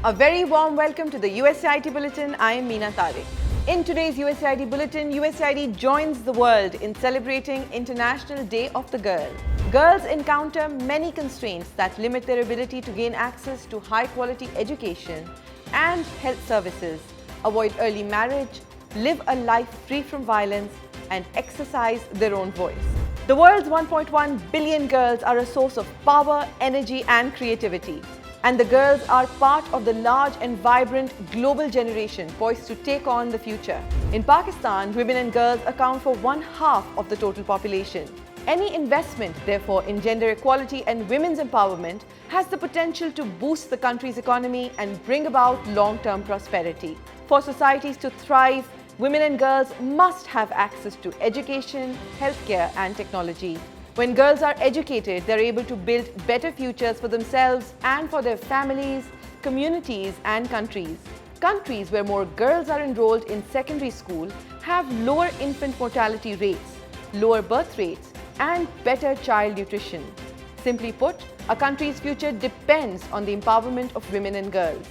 A very warm welcome to the USAID Bulletin. I am Meena Tariq. In today's USAID Bulletin, USAID joins the world in celebrating International Day of the Girl. Girls encounter many constraints that limit their ability to gain access to high-quality education and health services, avoid early marriage, live a life free from violence, and exercise their own voice. The world's 1.1 billion girls are a source of power, energy, and creativity. And the girls are part of the large and vibrant global generation poised to take on the future. In Pakistan, women and girls account for 1/2 of the total population. Any investment, therefore, in gender equality and women's empowerment has the potential to boost the country's economy and bring about long-term prosperity. For societies to thrive, women and girls must have access to education, healthcare, and technology. When girls are educated, they're able to build better futures for themselves and for their families, communities, and countries. Countries where more girls are enrolled in secondary school have lower infant mortality rates, lower birth rates, and better child nutrition. Simply put, a country's future depends on the empowerment of women and girls.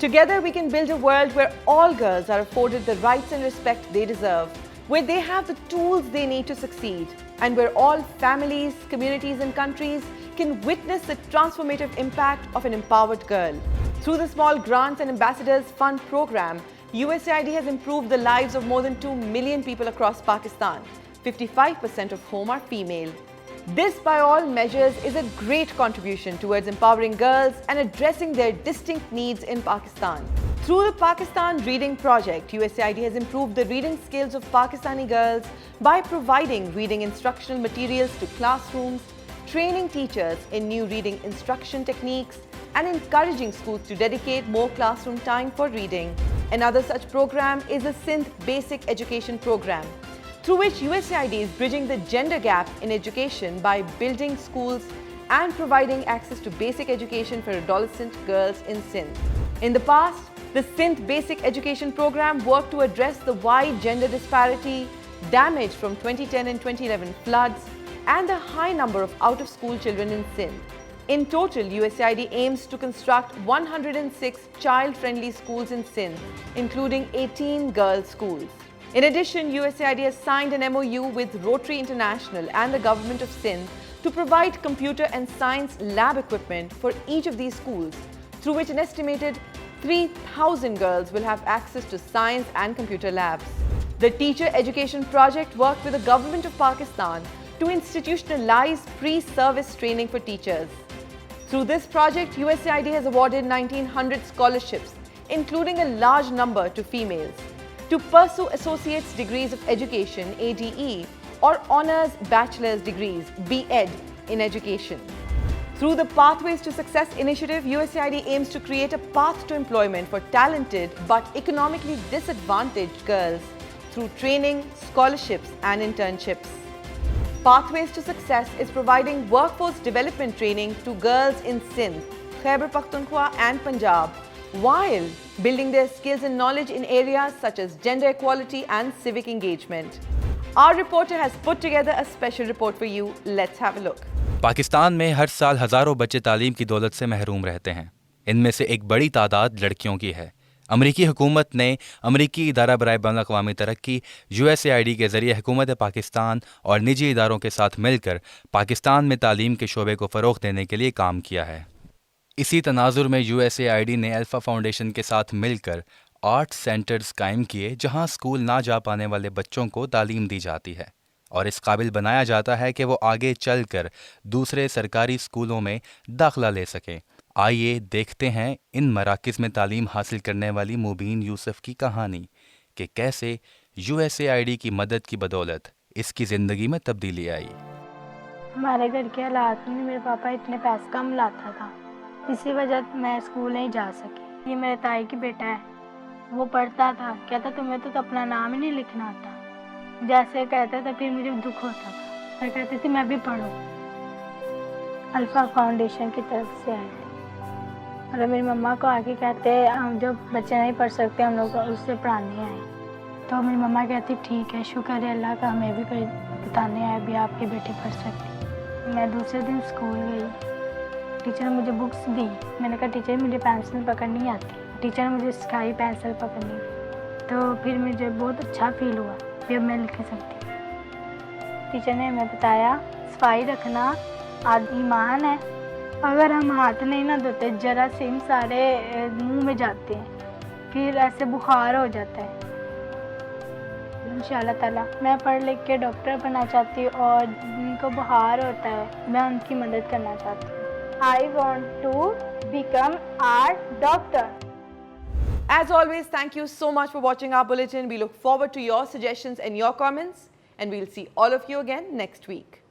Together, we can build a world where all girls are afforded the rights and respect they deserve, where they have the tools they need to succeed, and where all families, communities, and countries can witness the transformative impact of an empowered girl. Through the Small Grants and Ambassadors Fund program, USAID has improved the lives of more than 2 million people across Pakistan, 55% of whom are female. This, by all measures, is a great contribution towards empowering girls and addressing their distinct needs in Pakistan. Through the Pakistan Reading Project, USAID has improved the reading skills of Pakistani girls by providing reading instructional materials to classrooms, training teachers in new reading instruction techniques, and encouraging schools to dedicate more classroom time for reading. Another such program is the Sindh Basic Education Program, through which USAID is bridging the gender gap in education by building schools and providing access to basic education for adolescent girls in Sindh. In the past, the Sindh Basic Education Program worked to address the wide gender disparity, damage from 2010 and 2011 floods, and the high number of out-of-school children in Sindh. In total, USAID aims to construct 106 child-friendly schools in Sindh, including 18 girls' schools. In addition, USAID has signed an MOU with Rotary International and the Government of Sindh to provide computer and science lab equipment for each of these schools, through which an estimated 3,000 girls will have access to science and computer labs. The Teacher Education Project worked with the Government of Pakistan to institutionalize pre-service training for teachers. Through this project, USAID has awarded 1,900 scholarships, including a large number to females, to pursue associate's degrees of education, ADE, or honors bachelor's degrees, BEd, in education. Through the Pathways to Success initiative, USAID aims to create a path to employment for talented but economically disadvantaged girls through training, scholarships, and internships. Pathways to Success is providing workforce development training to girls in Sindh, Khyber Pakhtunkhwa, and Punjab, while building their skills and knowledge in areas such as gender equality and civic engagement. Our reporter has put together a special report for you. Let's have a look. Pakistan में हर साल हज़ारों बच्चे तालीम की दौलत से महरूम रहते हैं। इनमें से एक बड़ी तादाद लड़कियों की है। अमरीकी हुकूमत ने अमरीकी इदारा बराए बैनुल-अक़वामी तरक्की USAID के ज़रिए हुकूमत पाकिस्तान और निजी इदारों के साथ मिलकर पाकिस्तान में तालीम के शोबे को फ़रोग़ देने के लिए काम किया है। इसी तनाजुर में USAID ने अल्फ़ा फाउंडेशन के साथ मिलकर 8 सेंटर्स कायम किए जहां स्कूल ना जा पाने वाले बच्चों को तालीम दी जाती है और इस काबिल बनाया जाता है कि वो आगे चलकर दूसरे सरकारी स्कूलों में दाखिला ले सकें। आइए देखते हैं इन मराकज़ में तालीम हासिल करने वाली मुबीन यूसुफ की कहानी कि कैसे USAID की मदद की बदौलत इसकी ज़िंदगी में तब्दीली आई। हमारे घर के हालात में मेरे पापा इतने पैसे कम लाता था, इसी वजह मैं स्कूल नहीं जा सकी। ये मेरे ताई की बेटा है, वो पढ़ता था, कहता तुम्हें तो अपना नाम ही नहीं लिखना आता। जैसे कहता था फिर मुझे दुख होता था, मैं कहती थी मैं भी पढ़ूं। अल्फा फाउंडेशन की तरफ से आए थे और मेरी मम्मा को आके कहते हम जो बच्चे नहीं पढ़ सकते हम लोग उससे पढ़ाने आए, तो मेरी मम्मा कहती ठीक है, शुक्र है अल्लाह का, हमें भी कोई बताने आए भी आपकी बेटी पढ़ सकती। मैं दूसरे दिन स्कूल गई, टीचर ने मुझे बुक्स दी। मैंने कहा टीचर मुझे पेंसिल पकड़नी आती। ٹیچر نے مجھے سکھائی پینسل پکڑنی، تو پھر مجھے بہت اچھا فیل ہوا کہ اب میں لکھ سکتی ہوں۔ ٹیچر نے ہمیں بتایا صفائی رکھنا ایمان ہے، اگر ہم ہاتھ نہیں نہ دھوتے جراثیم سارے منہ میں جاتے ہیں، پھر ایسے بخار ہو جاتا ہے۔ انشاءاللہ تعالیٰ میں پڑھ لکھ کے ڈاکٹر بننا چاہتی ہوں، اور جن کو بخار ہوتا ہے میں ان کی مدد کرنا چاہتی ہوں۔ I want to become a doctor. As always, thank you so much for watching our bulletin. We look forward to your suggestions and your comments, and we'll see all of you again next week.